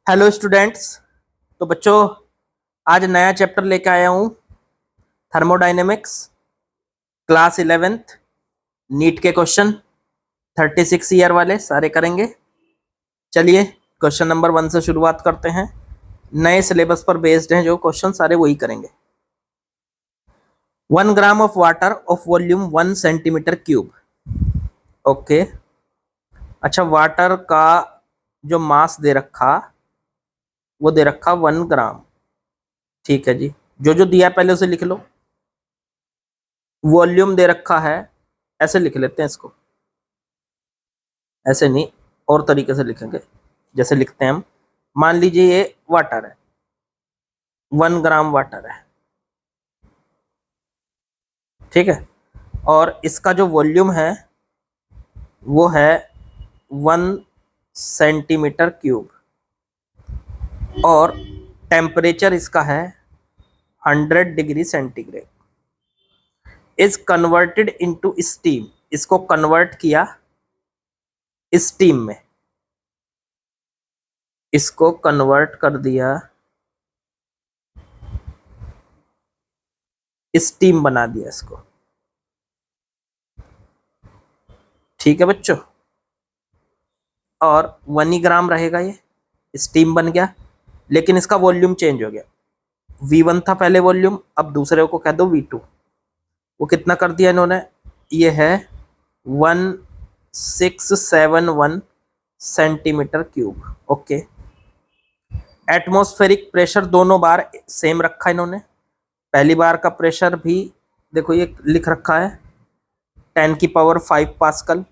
Hello students. तो बच्चों, आज नया चैप्टर लेके आया हूँ, थर्मोडाइनेमिक्स, क्लास 11th, नीट के क्वेश्चन 36 ईयर वाले सारे करेंगे। चलिए क्वेश्चन नंबर 1 से शुरुआत करते हैं। नए सिलेबस पर बेस्ड हैं जो क्वेश्चन, सारे वही करेंगे। 1 ग्राम of water of volume 1 centimetre cube. Okay, अच्छा, वाटर का जो मास दे रखा वो दे रखा 1 ग्राम। ठीक है जी, जो जो दिया है पहले उसे लिख लो। वॉल्यूम दे रखा है, ऐसे लिख लेते हैं इसको, ऐसे नहीं, और तरीके से लिखेंगे। जैसे लिखते हैं हम, मान लीजिए ये वाटर है, 1 ग्राम वाटर है, ठीक है। और इसका जो वॉल्यूम है वो है 1 सेंटीमीटर क्यूब, और टेम्परेचर इसका है 100 degree centigrade. Is converted into steam, इसको कन्वर्ट किया स्टीम में, इसको कन्वर्ट कर दिया, स्टीम बना दिया इसको। ठीक है बच्चों, और 1 ही ग्राम रहेगा, ये स्टीम बन गया, लेकिन इसका वॉल्यूम चेंज हो गया। V1 था पहले वॉल्यूम, अब दूसरे को कह दो V2। वो कितना कर दिया इन्होंने, ये है 1671 centimetre cube. Okay, atmospheric pressure दोनों बार सेम रखा इन्होंने। पहली बार का प्रेशर भी देखो ये लिख रखा है 10 की पावर 5 पास्कल।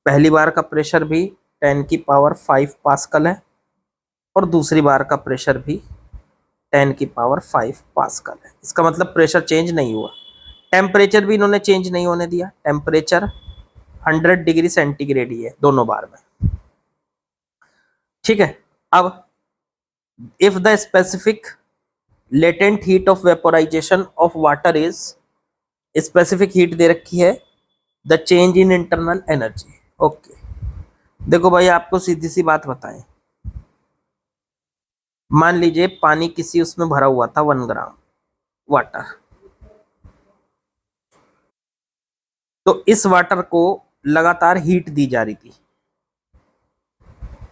पहली बार का प्रेशर भी 10 की पावर 5 पास्कल है, और दूसरी बार का प्रेशर भी 10 की पावर 5 पास्कल है। इसका मतलब प्रेशर चेंज नहीं हुआ। टेम्परेचर भी इन्होंने चेंज नहीं होने दिया, टेम्परेचर 100 डिग्री सेंटीग्रेड ही है दोनों बार में। ठीक है, अब if the specific latent heat of vaporization of water is, specific heat दे रखी है, the change in internal energy. Okay, देखो भाई आपको सीधी सी बात बताएं, मान लीजिए पानी किसी उसमें भरा हुआ था 1 ग्राम वाटर, तो इस वाटर को लगातार हीट दी जा रही थी।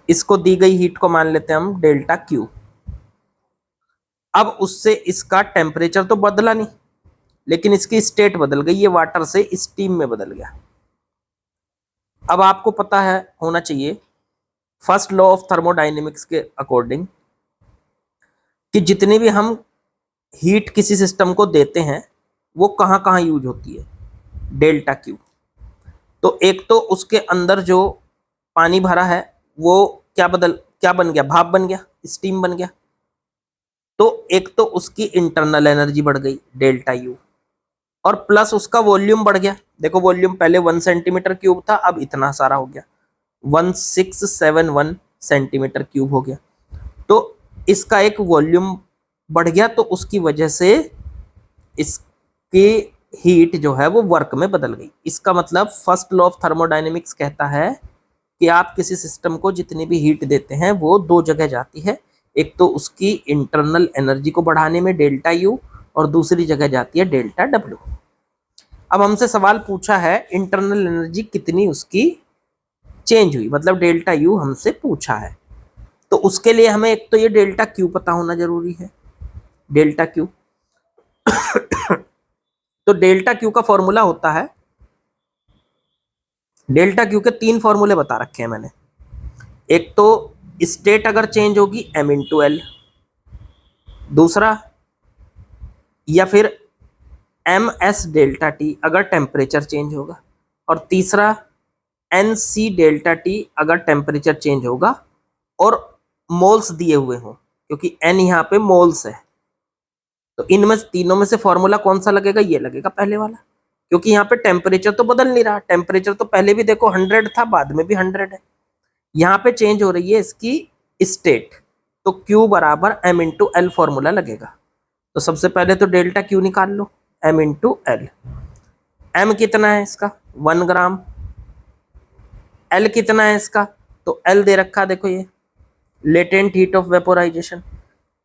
इसको दी गई हीट को मान लेते हैं हम डेल्टा क्यू। अब उससे इसका टेम्परेचर तो बदला नहीं, लेकिन इसकी स्टेट बदल गई, ये वाटर से स्टीम में बदल गया। अब आपको पता है होना चाहिए फर्स्ट लॉ ऑफ थर्मोडाइनेमिक्स के अकॉर्डिंग कि जितनी भी हम हीट किसी सिस्टम को देते हैं वो कहाँ कहाँ यूज होती है, डेल्टा क्यू। तो एक तो उसके अंदर जो पानी भरा है वो क्या बन गया, भाप बन गया, स्टीम बन गया। तो एक तो उसकी इंटरनल एनर्जी बढ़ गई डेल्टा यू, और प्लस उसका वॉल्यूम बढ़ गया। देखो वॉल्यूम पहले 1 सेंटीमीटर क्यूब था, अब इतना सारा हो गया, 1671 सेंटीमीटर क्यूब हो गया। तो इसका एक वॉल्यूम बढ़ गया, तो उसकी वजह से इसकी हीट जो है वो वर्क में बदल गई। इसका मतलब फर्स्ट लॉ ऑफ थर्मोडायनेमिक्स कहता है कि आप किसी सिस्टम को जितनी भी हीट देते हैं वो दो जगह जाती है, एक तो उसकी इंटरनल एनर्जी को बढ़ाने में डेल्टा यू, और दूसरी जगह जाती है डेल्टा डब्ल्यू। अब हमसे सवाल पूछा है इंटरनल एनर्जी कितनी उसकी चेंज हुई, मतलब डेल्टा यू हमसे पूछा है। तो उसके लिए हमें एक तो ये डेल्टा क्यू पता होना जरूरी है, डेल्टा क्यू। तो डेल्टा क्यू का फॉर्मूला होता है, डेल्टा क्यू के 3 फॉर्मूले बता रखे हैं मैंने। एक तो स्टेट अगर चेंज होगी m/l, दूसरा या फिर ms डेल्टा टी अगर टेम्परेचर चेंज होगा, और तीसरा nc डेल्टा टी अगर टेम्परेचर चेंज होगा और मोल्स दिए हुए हों, क्योंकि n यहाँ पे मोल्स है। तो इनमें तीनों में से फॉर्मूला कौन सा लगेगा, ये लगेगा पहले वाला, क्योंकि यहाँ पे टेम्परेचर तो बदल नहीं रहा। टेम्परेचर तो पहले भी देखो 100 था, बाद में भी 100 है, यहाँ पे चेंज हो रही है इसकी स्टेट। तो Q बराबर m/l फॉर्मूला लगेगा। तो सबसे पहले तो डेल्टा Q निकाल लो, m/l। m कितना है इसका 1 ग्राम, l कितना है इसका तो एल दे रखा देखो ये लेटेंट हीट ऑफ वेपोराइजेशन,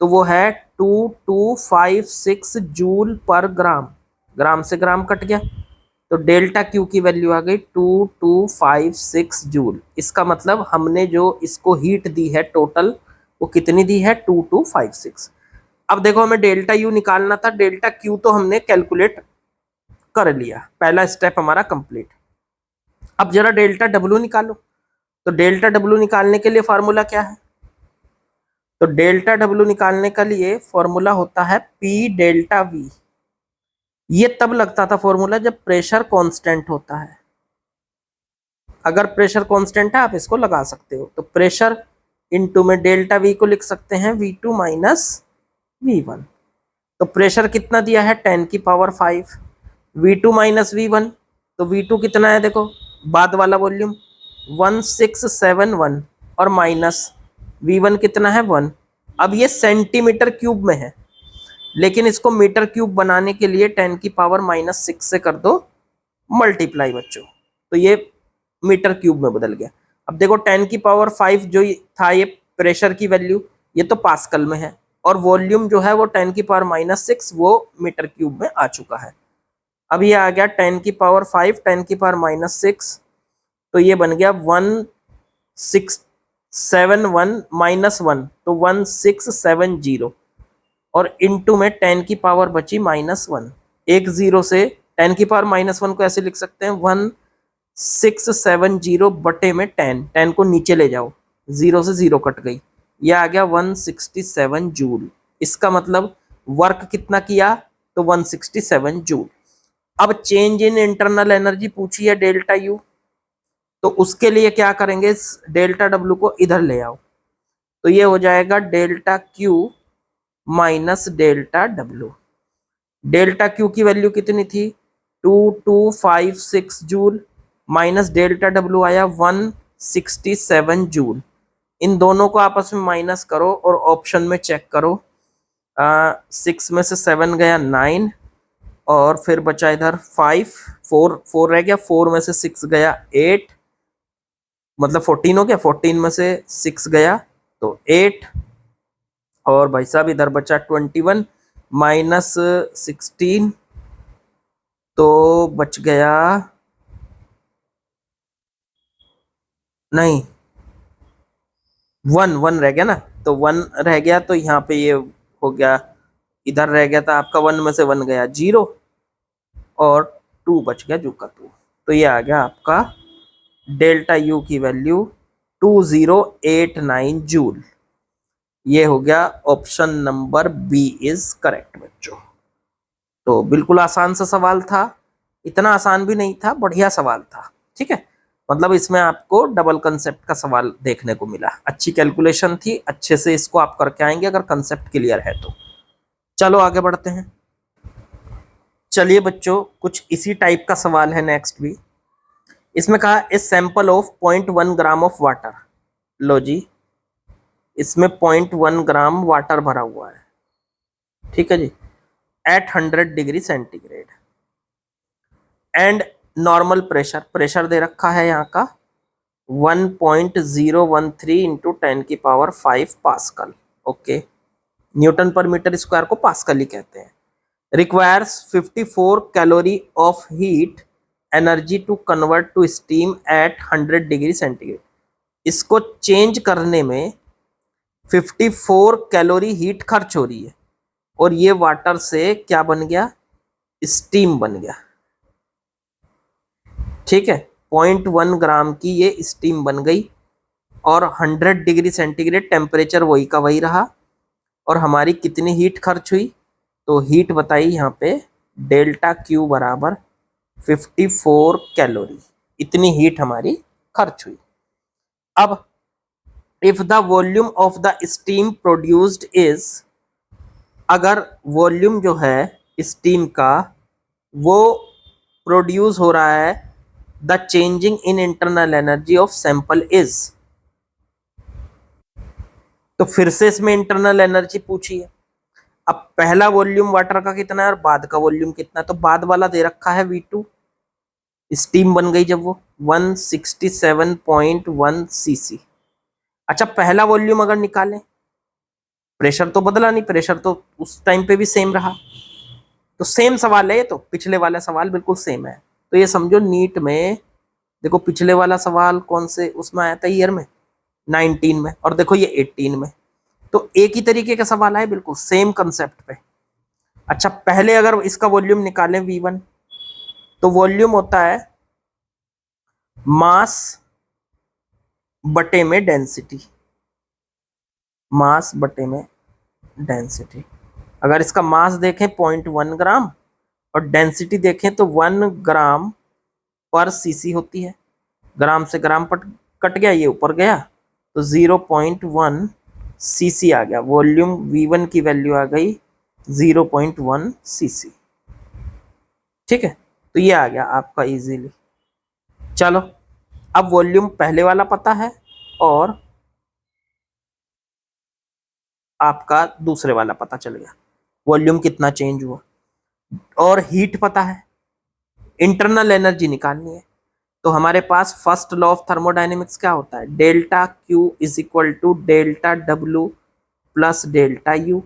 तो वो है 2256 जूल पर ग्राम, ग्राम से ग्राम कट गया, तो डेल्टा क्यू की वैल्यू आ गई 2256 जूल। इसका मतलब हमने जो इसको हीट दी है टोटल वो कितनी दी है 2256। अब देखो हमें डेल्टा यू निकालना था, डेल्टा क्यू तो हमने कैलकुलेट कर लिया, पहला स्टेप हमारा कंप्लीट। अब जरा डेल्टा डब्ल्यू निकालो, तो डेल्टा डब्ल्यू निकालने के लिए फॉर्मूला क्या है, तो डेल्टा डब्ल्यू निकालने के लिए फॉर्मूला होता है पी डेल्टा वी। ये तब लगता था फॉर्मूला जब प्रेशर कांस्टेंट होता है, अगर प्रेशर कांस्टेंट है आप इसको लगा सकते हो, तो प्रेशर इनटू में डेल्टा वी को लिख सकते हैं V2 माइनस V1। तो प्रेशर कितना दिया है 10 की पावर 5, V2 माइनस V1, तो V2 कितना है देखो बाद वाला वॉल्यूम 1671 और माइनस V1 कितना है 1। अब ये सेंटीमीटर क्यूब में है, लेकिन इसको मीटर क्यूब बनाने के लिए 10 की पावर माइनस 6 से कर दो मल्टीप्लाई बच्चों, तो ये मीटर क्यूब में बदल गया। अब देखो 10 की पावर 5 जो था ये प्रेशर की वैल्यू, ये तो पास्कल में है, और वॉल्यूम जो है वो 10 की पावर माइनस 6 वो मीटर क्यूब में आ चुका है। अब ये आ गया 10 की पावर 5 10 की पावर माइनस 6, तो ये बन गया 1671 माइनस 1, तो 1670, और इनटू में 10 की पावर बची -1, एक जीरो से 10 की पावर -1 को ऐसे लिख सकते हैं 1670 बटे में 10 को नीचे ले जाओ, जीरो से जीरो कट गई, ये आ गया 167 जूल। इसका मतलब वर्क कितना किया, तो 167 जूल। अब चेंज इन इंटरनल एनर्जी पूछी है डेल्टा यू, तो उसके लिए क्या करेंगे, डेल्टा डब्ल्यू को इधर ले आओ, तो ये हो जाएगा delta Q minus delta W. Delta Q की वैल्यू कितनी थी 2256 जूल, माइनस डेल्टा डब्ल्यू आया 167 जूल। इन दोनों को आपस में माइनस करो और ऑप्शन में चेक करो, 6 में से 7 गया 9, और फिर बचा इधर 5, 4 रह गया, 4 में से 6 गया 8, मतलब 14 हो गया, 14 में से 6 गया तो 8, और भाई साहब इधर बचा 21 माइनस 16, तो बच गया नहीं 1 रह गया ना, तो 1 रह गया, तो यहाँ पे ये हो गया, इधर रह गया था आपका 1 में से 1 गया 0, और 2 बच गया जू का 2, तो ये आ गया आपका डेल्टा यू की वैल्यू 2089 जूल। ये हो गया option number B is correct बच्चों। तो बिल्कुल आसान सा सवाल था, इतना आसान भी नहीं था, बढ़िया सवाल था, ठीक है। मतलब इसमें आपको डबल कंसेप्ट का सवाल देखने को मिला, अच्छी कैलकुलेशन थी, अच्छे से इसको आप करके आएंगे अगर कंसेप्ट क्लियर है तो। चलो आगे बढ़ते हैं। चलिए बच्चों कुछ इसी टाइप का सवाल है नेक्स्ट भी। इसमें कहा ए सैंपल ऑफ 0.1 ग्राम ऑफ वाटर, लो जी इसमें 0.1 ग्राम वाटर भरा हुआ है, ठीक है जी, at 100 degree centigrade, and normal pressure, pressure दे रखा है यहाँ का 1.013 इंटू 10 की पावर 5 पास्कल, ओके, न्यूटन पर मीटर स्क्वायर को पास्कल ही कहते हैं। Requires 54 calorie of heat energy to convert to steam at 100 degree centigrade. इसको चेंज करने में 54 कैलोरी हीट खर्च हो रही है, और ये वाटर से क्या बन गया, स्टीम बन गया, ठीक है। 0.1 ग्राम की ये स्टीम बन गई, और 100 डिग्री सेंटीग्रेड टेम्परेचर वही का वही रहा, और हमारी कितनी हीट खर्च हुई, तो हीट बताई यहाँ पे डेल्टा क्यू बराबर 54 कैलोरी, इतनी हीट हमारी खर्च हुई। अब if the volume of the steam produced is, अगर वॉल्यूम जो है स्टीम का वो प्रोड्यूस हो रहा है, the changing in internal energy of sample is, तो फिर से इसमें इंटरनल एनर्जी पूछी है। अब पहला वॉल्यूम वाटर का कितना है और बाद का वॉल्यूम कितना है, तो बाद वाला दे रखा है V2, स्टीम बन गई जब वो 167.1 cc, अच्छा, पहला वॉल्यूम अगर निकालें, प्रेशर तो बदला नहीं, प्रेशर तो उस टाइम पे भी सेम रहा। तो सेम सवाल है ये, तो पिछले वाला सवाल बिल्कुल सेम है। तो ये समझो नीट में, देखो पिछले वाला सवाल कौन से उसमें आया था, ईयर में 19 में, और देखो ये 18 में। तो एक ही तरीके का सवाल है, बिल्कुल सेम कंसेप्ट पे। अच्छा, पहले अगर इसका वॉल्यूम निकालें V1, तो वॉल्यूम होता है मास बटे में डेंसिटी, मास बटे में डेंसिटी। अगर इसका मास देखें 0.1 ग्राम और डेंसिटी देखें तो 1 ग्राम पर सीसी होती है। ग्राम से ग्राम कट गया, ये ऊपर गया, तो 0.1 सीसी आ गया। वॉल्यूम V1 की वैल्यू आ गई 0.1 सीसी। ठीक है, तो ये आ गया आपका इजीली। चलो, अब वॉल्यूम पहले वाला पता है और आपका दूसरे वाला पता चल गया, वॉल्यूम कितना चेंज हुआ, और हीट पता है, इंटरनल एनर्जी निकालनी है। तो हमारे पास फर्स्ट लॉ ऑफ थर्मोडायनेमिक्स क्या होता है, delta Q is equal to delta W plus delta U.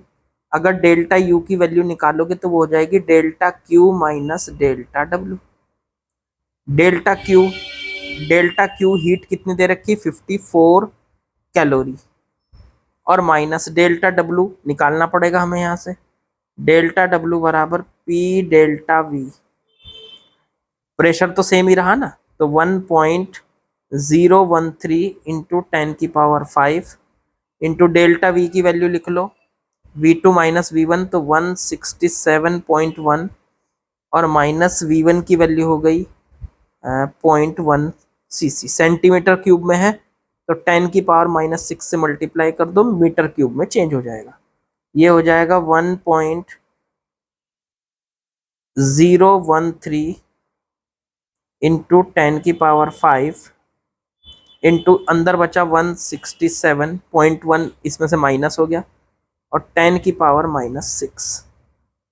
अगर डेल्टा यू की वैल्यू निकालोगे तो वो हो जाएगी delta Q minus delta W. Delta Q heat कितनी दे रखी, 54 कैलोरी, और माइनस डेल्टा डब्ल्यू निकालना पड़ेगा हमें यहाँ से। डेल्टा डब्ल्यू बराबर पी डेल्टा वी, प्रेशर तो सेम ही रहा ना, तो 1.013 इंटू 10⁵ इंटू डेल्टा वी की वैल्यू लिख लो, V2 माइनस V1 तो 167.1, और माइनस V1 की वैल्यू हो गई 0.1 सीसी। सेंटीमीटर क्यूब में है तो 10⁻⁻6 से मल्टीप्लाई कर दो, मीटर क्यूब में चेंज हो जाएगा। ये हो जाएगा 1.013 इंटू 10⁵ इंटू अंदर बचा 167.1, इसमें से माइनस हो गया, और 10⁻⁻6।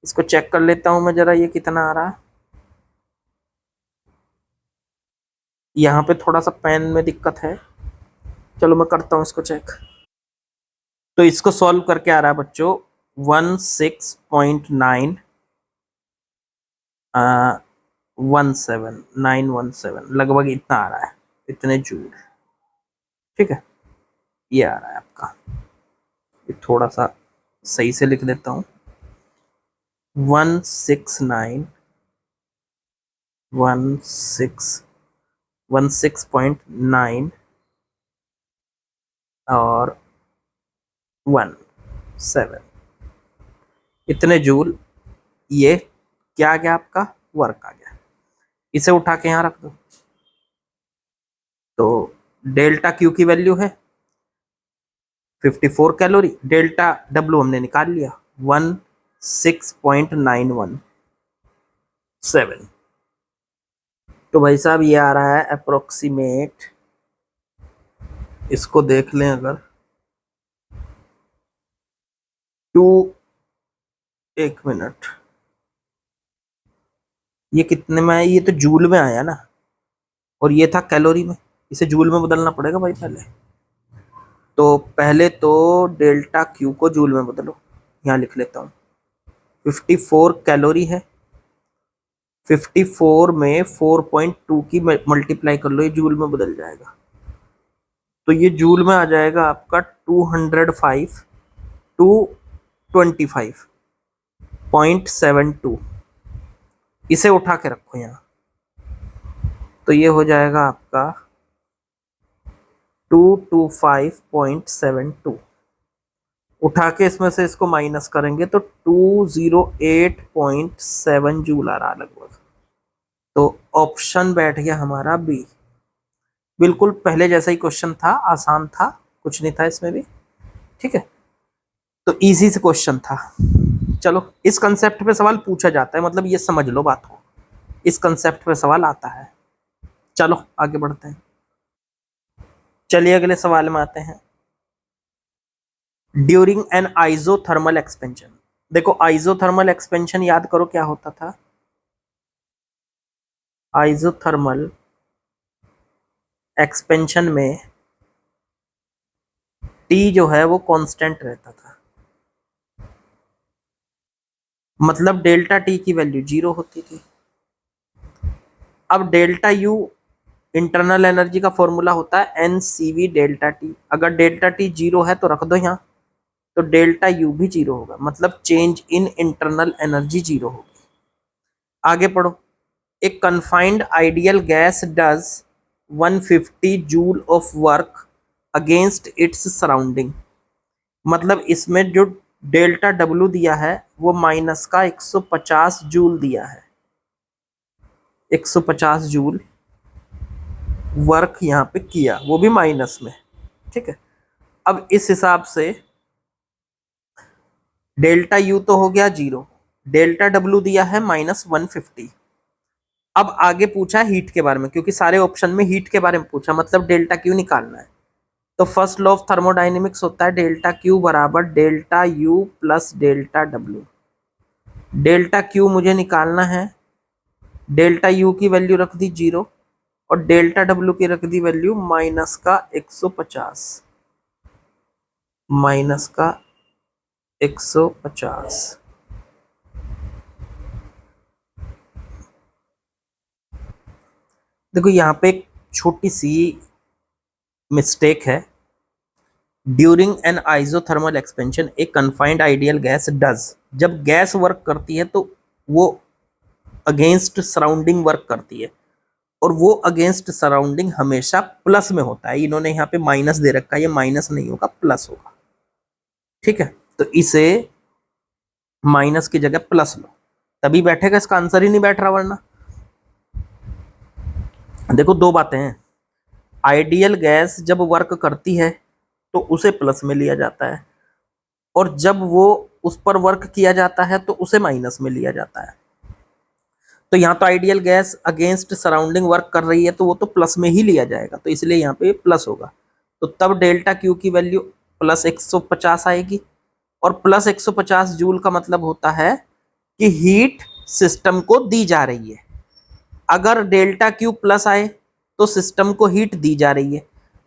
इसको चेक कर लेता हूं मैं जरा, ये कितना आ रहा है। यहाँ पे थोड़ा सा पेन में दिक्कत है, चलो मैं करता हूँ इसको चेक। तो इसको सॉल्व करके आ रहा है बच्चों 16.9 917 लगभग इतना आ रहा है, इतने जूल। ठीक है, ये आ रहा है आपका। ये थोड़ा सा सही से लिख देता हूँ, 16.9 और 17 इतने जूल। ये क्या आ गया आपका, वर्क आ गया। इसे उठा के यहाँ रख दो। तो डेल्टा क्यू की वैल्यू है 54 कैलोरी, डेल्टा डब्ल्यू हमने निकाल लिया 16.917। तो भाई साहब ये आ रहा है अप्रोक्सीमेट, इसको देख लें अगर, एक मिनट, ये कितने में है, ये तो जूल में आया ना, और ये था कैलोरी में, इसे जूल में बदलना पड़ेगा भाई पहले। तो पहले तो डेल्टा क्यू को जूल में बदलो, यहाँ लिख लेता हूँ 54 कैलोरी है, 54 में 4.2 की मल्टीप्लाई कर लो, ये जूल में बदल जाएगा। तो ये जूल में आ जाएगा आपका 205 इसे उठा के रखो यहाँ, तो ये हो जाएगा आपका 225.72। उठा के इसमें से इसको माइनस करेंगे तो 208.7 जूल आ रहा लगभग। तो ऑप्शन बैठ गया हमारा बी, बिल्कुल पहले जैसा ही क्वेश्चन था, आसान था, कुछ नहीं था इसमें भी। ठीक है, तो इजी से क्वेश्चन था। चलो, इस कंसेप्ट पे सवाल पूछा जाता है, मतलब ये समझ लो बात को, इस कंसेप्ट पे सवाल आता है। चलो आगे बढ़ते हैं, चलिए अगले सवाल में आते हैं। ड्यूरिंग एन आइसोथर्मल एक्सपेंशन, देखो आइसोथर्मल एक्सपेंशन याद करो क्या होता था। आइसोथर्मल एक्सपेंशन में टी जो है वो कांस्टेंट रहता था, मतलब डेल्टा टी की वैल्यू 0 होती थी। अब डेल्टा यू इंटरनल एनर्जी का फॉर्मूला होता है N C V delta T. अगर डेल्टा टी 0 है तो रख दो यहाँ, तो डेल्टा यू भी 0 होगा, मतलब चेंज इन इंटरनल एनर्जी 0 होगी। आगे पढ़ो। एक confined ideal gas does 150 joule of work against its surrounding, मतलब इसमें जो डेल्टा डब्ल्यू दिया है वो माइनस का 150 जूल दिया है, 150 जूल वर्क यहाँ पे किया, वो भी माइनस में। ठीक है, अब इस हिसाब से डेल्टा यू तो हो गया 0, डेल्टा डब्ल्यू दिया है -150। अब आगे पूछा हीट के बारे में, क्योंकि सारे ऑप्शन में हीट के बारे में पूछा, मतलब डेल्टा क्यू निकालना है। तो फर्स्ट लॉ ऑफ थर्मोडाइनेमिक्स होता है डेल्टा क्यू बराबर delta U plus delta W. Delta Q मुझे निकालना है, डेल्टा यू की वैल्यू रख दी 0 और डेल्टा डब्ल्यू की रख दी वैल्यू माइनस का 150, माइनस का 150। देखो यहाँ पे एक छोटी सी मिस्टेक है। During an isothermal expansion A confined ideal gas does, जब गैस वर्क करती है तो वो अगेंस्ट सराउंडिंग वर्क करती है, और वो अगेंस्ट सराउंडिंग हमेशा प्लस में होता है। इन्होंने यहाँ पे माइनस दे रखा है, ये माइनस नहीं होगा, प्लस होगा। ठीक है, तो इसे माइनस की जगह प्लस लो, तभी बैठेगा, इसका आंसर ही नहीं बैठ रहा वरना। देखो दो बातें हैं, आइडियल गैस जब वर्क करती है तो उसे प्लस में लिया जाता है, और जब वो उस पर वर्क किया जाता है तो उसे माइनस में लिया जाता है। तो यहाँ तो ideal gas against surrounding work कर रही है तो वो तो प्लस में ही लिया जाएगा, तो इसलिए यहाँ पे प्लस होगा। तो तब डेल्टा क्यू की वैल्यू प्लस 150 आएगी, और प्लस 150 जूल का मतलब होता है कि हीट सिस्टम को दी जा रही है। अगर डेल्टा क्यू प्लस आए तो सिस्टम को हीट दी जा रही है,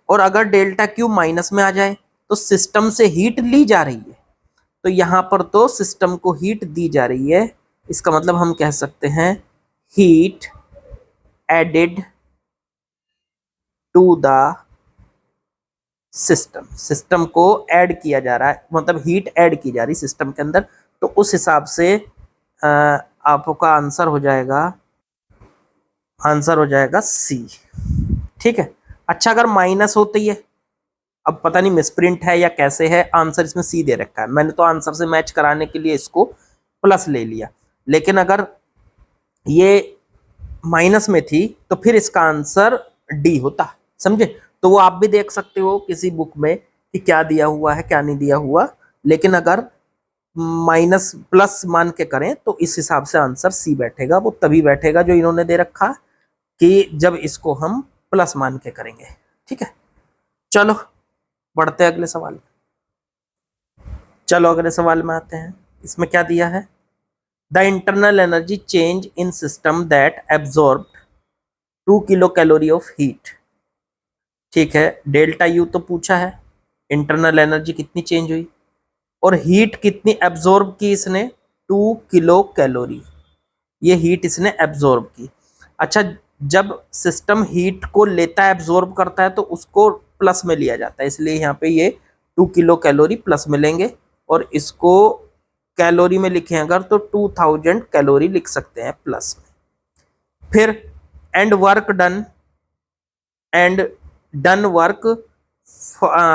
और अगर डेल्टा क्यू माइनस में आ जाए तो सिस्टम से हीट ली जा रही है। तो यहाँ पर तो सिस्टम को हीट दी जा रही है, इसका मतलब हम कह सकते हैं heat added to the system, system को ऐड किया जा रहा है, मतलब हीट ऐड की जा रही सिस्टम के अंदर। तो उस हिसाब से आपका आंसर हो जाएगा सी। ठीक है, अच्छा अगर माइनस होती है, अब पता नहीं मिसप्रिंट है या कैसे है, आंसर इसमें सी दे रखा है, मैंने तो आंसर से मैच कराने के लिए इसको प्लस ले लिया, लेकिन अगर ये माइनस में थी तो फिर इसका आंसर डी होता, समझे। तो वो आप भी देख सकते हो किसी बुक में कि क्या दिया हुआ है क्या नहीं दिया हुआ, लेकिन अगर माइनस प्लस मान के करें तो इस हिसाब से आंसर सी बैठेगा, वो तभी बैठेगा जो इन्होंने दे रखा कि जब इसको हम प्लस मान के करेंगे। ठीक है, चलो बढ़ते हैं अगले सवाल में। चलो अगले सवाल में आते हैं, इसमें क्या दिया है, the internal energy change in system that absorb 2 kilo calorie of heat. ठीक है, डेल्टा यू तो पूछा है, इंटरनल एनर्जी कितनी चेंज हुई, और हीट कितनी एब्जॉर्ब की इसने, 2 किलो कैलोरी, ये हीट इसने एब्जॉर्ब की। अच्छा, जब सिस्टम हीट को लेता है एब्जॉर्ब करता है तो उसको प्लस में लिया जाता है, इसलिए यहाँ पे ये 2 किलो कैलोरी प्लस में लेंगे, और इसको कैलोरी में लिखें अगर तो 2000 कैलोरी लिख सकते हैं प्लस में। फिर and work done work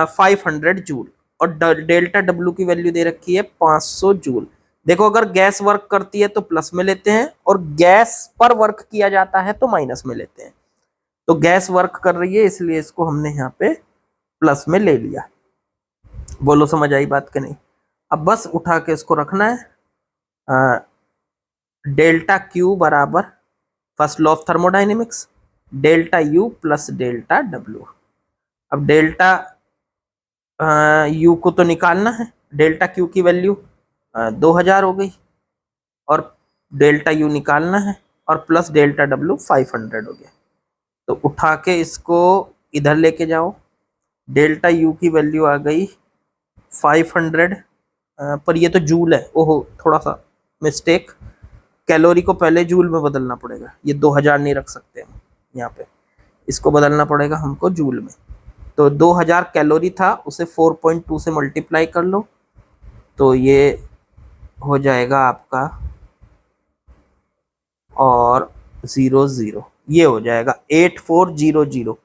500 joule, और डेल्टा डब्ल्यू की वैल्यू दे रखी है 500 जूल। देखो अगर गैस वर्क करती है तो प्लस में लेते हैं, और गैस पर वर्क किया जाता है तो माइनस में लेते हैं। तो गैस वर्क कर रही है इसलिए इसको हमने यहाँ पे प्लस में ले लिया। बोलो समझ आई बात कि नहीं। अब बस उठा के इसको रखना है, डेल्टा क्यू बराबर first law of thermodynamics delta U plus delta W. अब डेल्टा यू को तो निकालना है, डेल्टा क्यू की वैल्यू 2000 हो गई, और डेल्टा यू निकालना है, और प्लस डेल्टा डब्ल्यू 500 हो गया। तो उठा के इसको इधर लेके जाओ, डेल्टा यू की वैल्यू आ गई 500, पर ये तो जूल है, ओहो थोड़ा सा मिस्टेक, कैलोरी को पहले जूल में बदलना पड़ेगा, ये 2000 नहीं रख सकते हम यहाँ पे, इसको बदलना पड़ेगा हमको जूल में। तो 2000 कैलोरी था, उसे 4.2 से मल्टीप्लाई कर लो, तो ये हो जाएगा आपका और 00, ये हो जाएगा 8400।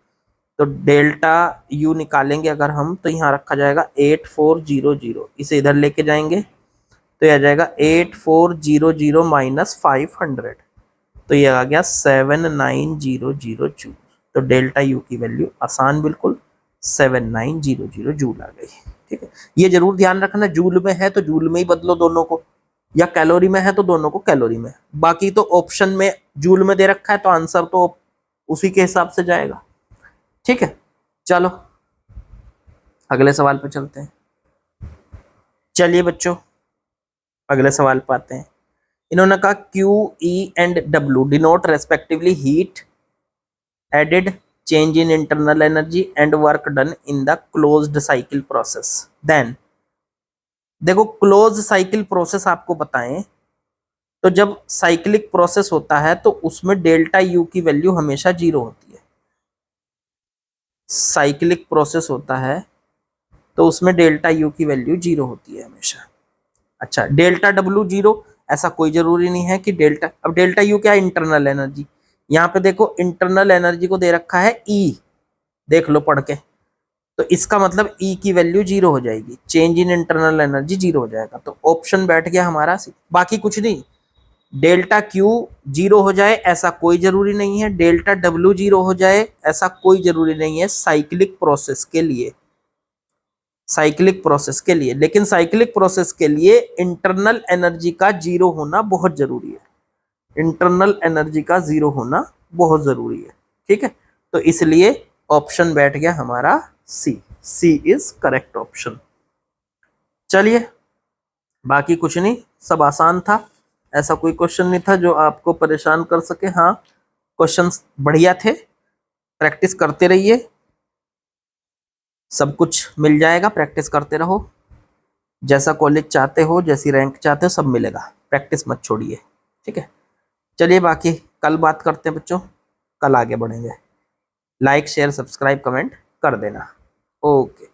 तो डेल्टा यू निकालेंगे अगर हम, तो यहाँ रखा जाएगा 8400, इसे इधर लेके जाएंगे तो यह आ जाएगा 8400 माइनस 500, तो ये आ गया 7900 जूल। तो डेल्टा यू की वैल्यू आसान बिल्कुल 7900 जूल आ गई। ठीक है, ये जरूर ध्यान रखना, जूल में है तो जूल में ही बदलो दोनों को, या कैलोरी में है तो दोनों को कैलोरी में, बाकी तो ऑप्शन में जूल में दे रखा है तो आंसर तो उसी के हिसाब से जाएगा। ठीक है, चलो अगले सवाल पे चलते हैं। चलिए बच्चों अगले सवाल पे आते हैं। इन्होंने कहा Q, E and W denote respectively heat added, change in internal energy and work done in the closed cycle process. Then देखो क्लोज साइकिल प्रोसेस आपको बताएं, तो जब साइक्लिक प्रोसेस होता है तो उसमें डेल्टा यू की वैल्यू हमेशा 0 होती है। साइक्लिक प्रोसेस होता है तो उसमें डेल्टा यू की वैल्यू 0 होती है हमेशा। अच्छा, डेल्टा डब्ल्यू 0, ऐसा कोई जरूरी नहीं है कि डेल्टा, अब डेल्टा यू क्या है, इंटरनल एनर्जी। यहाँ पे देखो इंटरनल एनर्जी को दे रखा है ई, देख लो पढ़ के, तो इसका मतलब ई की वैल्यू 0 हो जाएगी, चेंज इन इंटरनल एनर्जी 0 हो जाएगा। तो ऑप्शन बैठ गया हमारा सी, बाकी कुछ नहीं। डेल्टा क्यू 0 हो जाए ऐसा कोई जरूरी नहीं है, डेल्टा डब्ल्यू 0 हो जाए ऐसा कोई जरूरी नहीं है साइक्लिक प्रोसेस के लिए, साइक्लिक प्रोसेस के लिए। लेकिन साइक्लिक प्रोसेस के लिए इंटरनल एनर्जी का 0 होना बहुत जरूरी है, इंटरनल एनर्जी का 0 होना बहुत जरूरी है। ठीक है, तो इसलिए ऑप्शन बैठ गया हमारा सी, सी इज करेक्ट ऑप्शन। चलिए बाकी कुछ नहीं, सब आसान था, ऐसा कोई क्वेश्चन नहीं था जो आपको परेशान कर सके। हाँ क्वेश्चंस बढ़िया थे, प्रैक्टिस करते रहिए, सब कुछ मिल जाएगा, प्रैक्टिस करते रहो, जैसा कॉलेज चाहते हो, जैसी रैंक चाहते हो सब मिलेगा, प्रैक्टिस मत छोड़िए। ठीक है, चलिए बाकी कल बात करते हैं बच्चों, कल आगे बढ़ेंगे। लाइक शेयर सब्सक्राइब कमेंट कर देना। ओके।